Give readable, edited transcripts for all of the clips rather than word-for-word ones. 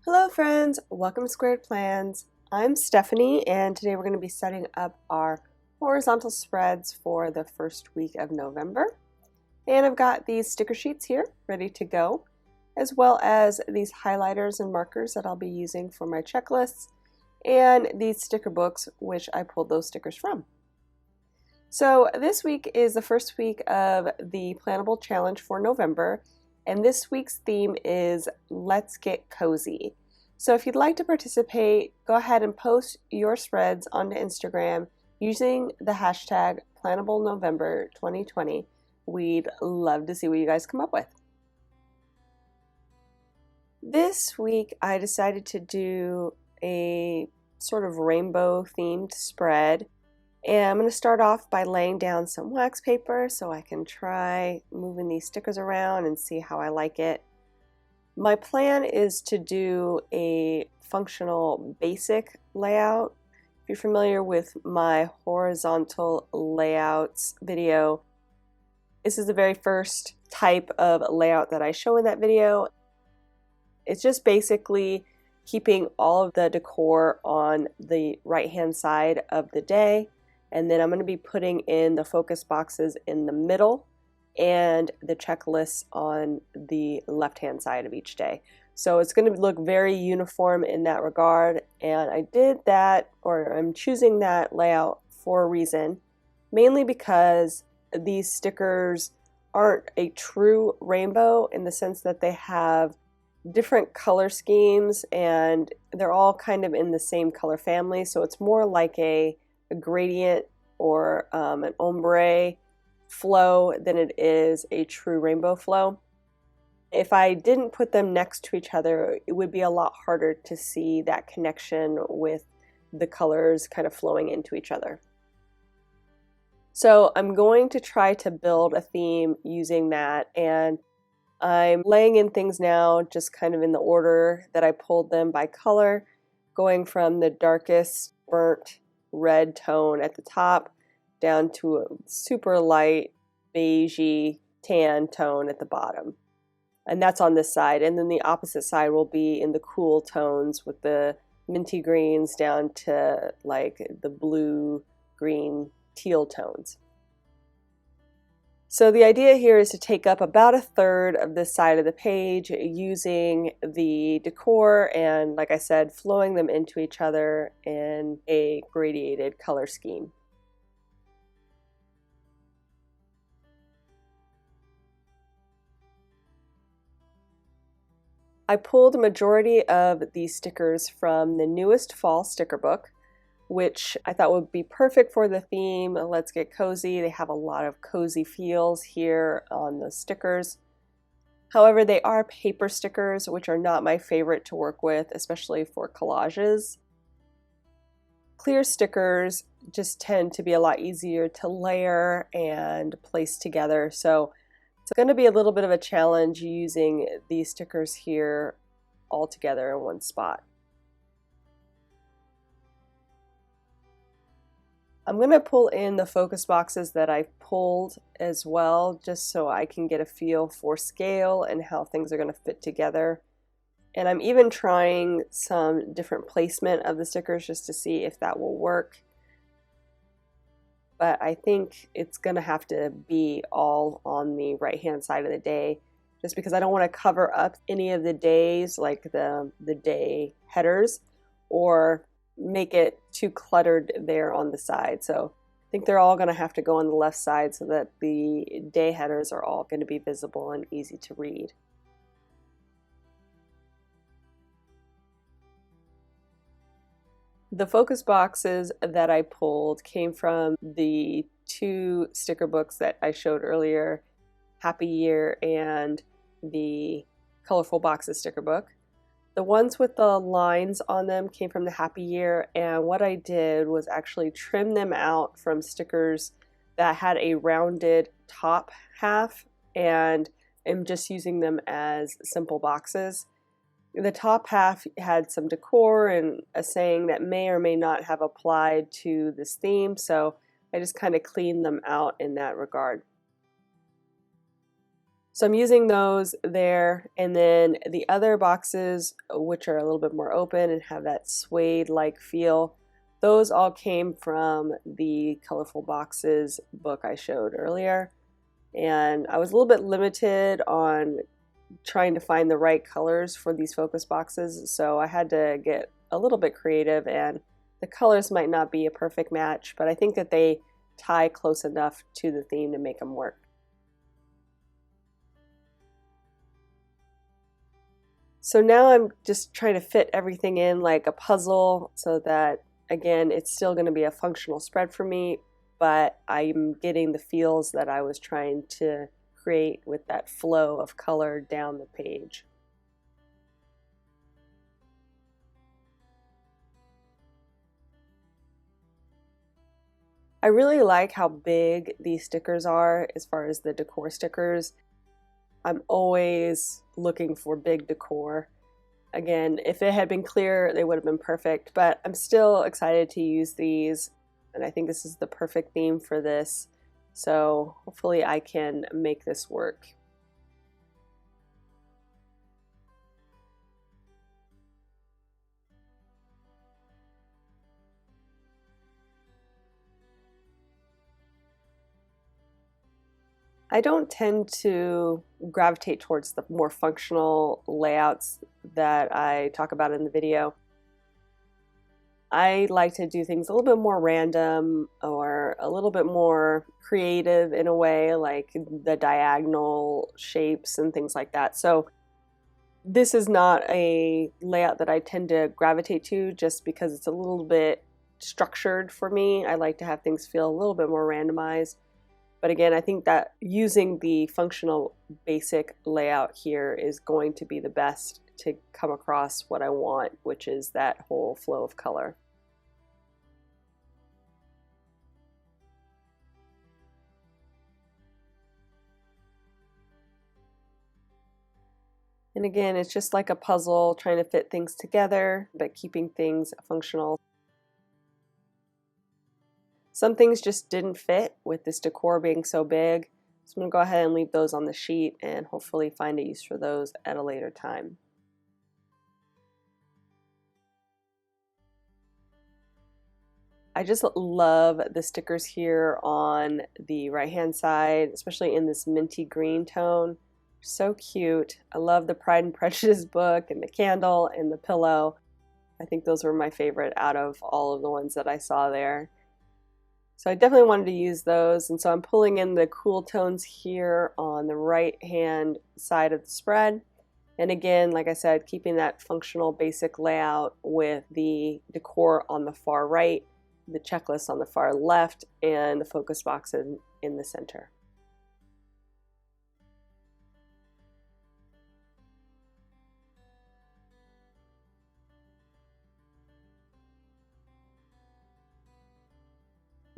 Hello friends, welcome to Squared Plans. I'm Stephanie and today we're going to be setting up our horizontal spreads for the first week of November. And I've got these sticker sheets here ready to go, as well as these highlighters and markers that I'll be using for my checklists, and these sticker books which I pulled those stickers from. So this week is the first week of the Planable challenge for November, and this week's theme is Let's Get Cozy. So if you'd like to participate, go ahead and post your spreads onto Instagram using the hashtag PlanableNovember2020. We'd love to see what you guys come up with. This week I decided to do a sort of rainbow themed spread. And I'm going to start off by laying down some wax paper so I can try moving these stickers around and see how I like it. My plan is to do a functional basic layout. If you're familiar with my horizontal layouts video, this is the very first type of layout that I show in that video. It's just basically keeping all of the decor on the right-hand side of the day. And then I'm going to be putting in the focus boxes in the middle and the checklists on the left-hand side of each day. So it's going to look very uniform in that regard. And I did that, or I'm choosing that layout for a reason, mainly because these stickers aren't a true rainbow in the sense that they have different color schemes and they're all kind of in the same color family. So it's more like a gradient or an ombre flow than it is a true rainbow flow. If I didn't put them next to each other, it would be a lot harder to see that connection with the colors kind of flowing into each other. So I'm going to try to build a theme using that, and I'm laying in things now just kind of in the order that I pulled them by color, going from the darkest burnt red tone at the top down to a super light beigey tan tone at the bottom. And that's on this side. And then the opposite side will be in the cool tones with the minty greens down to like the blue, green, teal tones. So the idea here is to take up about a third of this side of the page using the decor and, like I said, flowing them into each other in a gradiated color scheme. I pulled a majority of these stickers from the newest fall sticker book, which I thought would be perfect for the theme, Let's Get Cozy. They have a lot of cozy feels here on the stickers. However, they are paper stickers, which are not my favorite to work with, especially for collages. Clear stickers just tend to be a lot easier to layer and place together. So it's going to be a little bit of a challenge using these stickers here all together in one spot. I'm going to pull in the focus boxes that I pulled as well, just so I can get a feel for scale and how things are going to fit together. And I'm even trying some different placement of the stickers just to see if that will work. But I think it's going to have to be all on the right-hand side of the day, just because I don't want to cover up any of the days, like the day headers, or make it too cluttered there on the side. So I think they're all going to have to go on the left side so that the day headers are all going to be visible and easy to read. The focus boxes that I pulled came from the two sticker books that I showed earlier, Happy Year and the Colorful Boxes sticker book. The ones with the lines on them came from the Happy Year, and what I did was actually trim them out from stickers that had a rounded top half, and I'm just using them as simple boxes. The top half had some decor and a saying that may or may not have applied to this theme, so I just kind of cleaned them out in that regard. So I'm using those there, and then the other boxes, which are a little bit more open and have that suede-like feel, those all came from the Colorful Boxes book I showed earlier. And I was a little bit limited on trying to find the right colors for these focus boxes, so I had to get a little bit creative, and the colors might not be a perfect match, but I think that they tie close enough to the theme to make them work. So now I'm just trying to fit everything in like a puzzle so that, again, it's still going to be a functional spread for me, but I'm getting the feels that I was trying to create with that flow of color down the page. I really like how big these stickers are as far as the decor stickers. I'm always looking for big decor. Again, if it had been clear, they would have been perfect, but I'm still excited to use these, and I think this is the perfect theme for this, so hopefully I can make this work. I don't tend to gravitate towards the more functional layouts that I talk about in the video. I like to do things a little bit more random or a little bit more creative in a way, like the diagonal shapes and things like that. So this is not a layout that I tend to gravitate to just because it's a little bit structured for me. I like to have things feel a little bit more randomized. But again, I think that using the functional basic layout here is going to be the best to come across what I want, which is that whole flow of color. And again, it's just like a puzzle, trying to fit things together, but keeping things functional. Some things just didn't fit with this decor being so big, so I'm going to go ahead and leave those on the sheet and hopefully find a use for those at a later time. I just love the stickers here on the right hand side, especially in this minty green tone. So cute. I love the Pride and Prejudice book and the candle and the pillow. I think those were my favorite out of all of the ones that I saw there. So I definitely wanted to use those, and so I'm pulling in the cool tones here on the right hand side of the spread. And again, like I said, keeping that functional basic layout with the decor on the far right, the checklist on the far left, and the focus box in the center.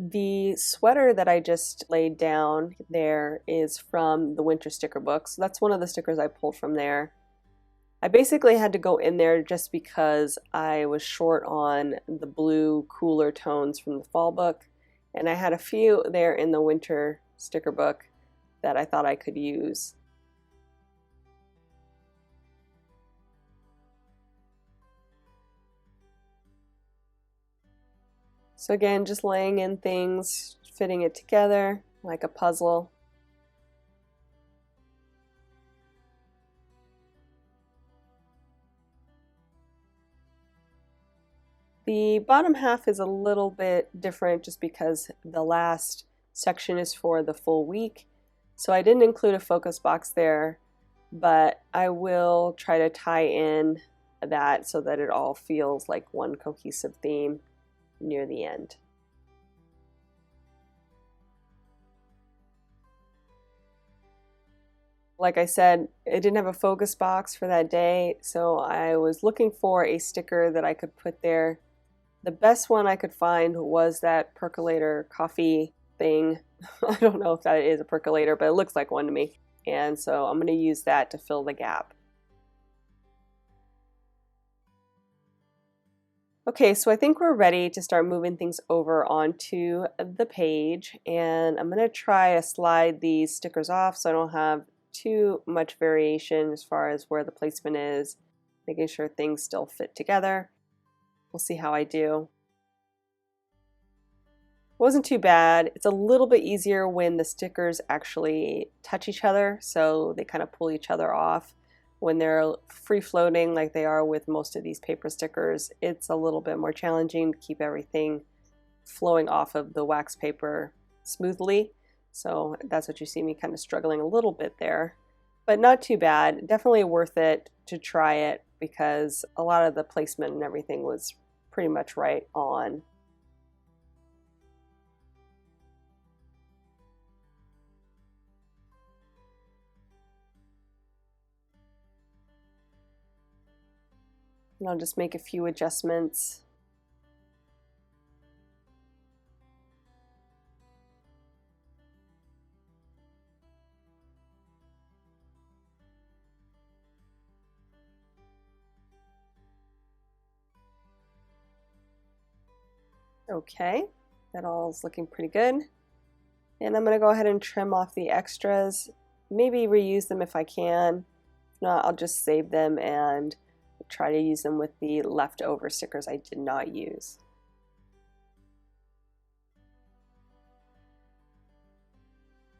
The sweater that I just laid down there is from the winter sticker book. So that's one of the stickers I pulled from there. I basically had to go in there just because I was short on the blue cooler tones from the fall book, and I had a few there in the winter sticker book that I thought I could use. So again, just laying in things, fitting it together like a puzzle. The bottom half is a little bit different just because the last section is for the full week. So I didn't include a focus box there, but I will try to tie in that so that it all feels like one cohesive theme near the end. Like I said, it didn't have a focus box for that day, so I was looking for a sticker that I could put there. The best one I could find was that percolator coffee thing. I don't know if that is a percolator, but it looks like one to me. And so I'm going to use that to fill the gap. Okay, so I think we're ready to start moving things over onto the page, and I'm going to try to slide these stickers off so I don't have too much variation as far as where the placement is, making sure things still fit together. We'll see how I do. It wasn't too bad. It's a little bit easier when the stickers actually touch each other, so they kind of pull each other off. When they're free floating like they are with most of these paper stickers, it's a little bit more challenging to keep everything flowing off of the wax paper smoothly. So that's what you see me kind of struggling a little bit there, but not too bad. Definitely worth it to try it because a lot of the placement and everything was pretty much right on. And I'll just make a few adjustments. Okay, that all is looking pretty good. And I'm going to go ahead and trim off the extras, maybe reuse them if I can. If not, I'll just save them and try to use them with the leftover stickers I did not use.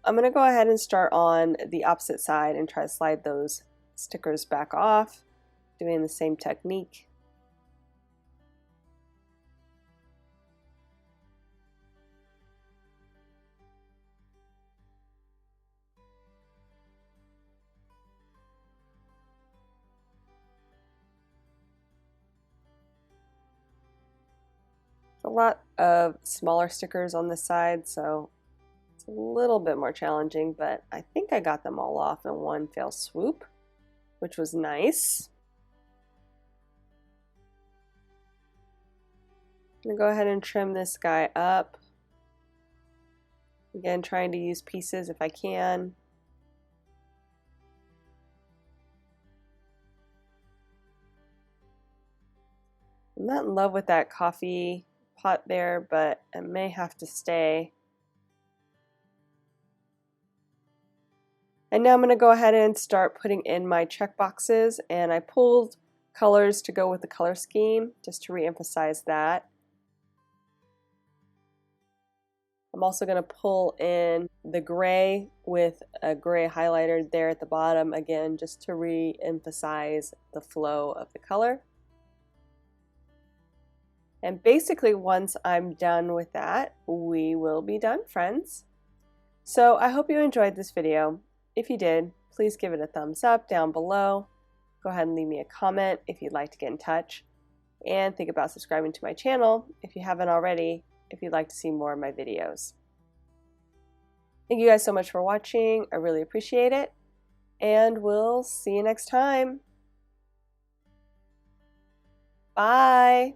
I'm going to go ahead and start on the opposite side and try to slide those stickers back off, doing the same technique. A lot of smaller stickers on this side, so it's a little bit more challenging, but I think I got them all off in one fell swoop, which was nice. I'm gonna go ahead and trim this guy up. Again, trying to use pieces if I can. I'm not in love with that coffee pot there, but it may have to stay. And now I'm going to go ahead and start putting in my check boxes, and I pulled colors to go with the color scheme just to re-emphasize that. I'm also going to pull in the gray with a gray highlighter there at the bottom, again just to re-emphasize the flow of the color. And basically once I'm done with that, we will be done, friends. So I hope you enjoyed this video. If you did, please give it a thumbs up down below. Go ahead and leave me a comment if you'd like to get in touch. And think about subscribing to my channel if you haven't already, if you'd like to see more of my videos. Thank you guys so much for watching. I really appreciate it. And we'll see you next time. Bye.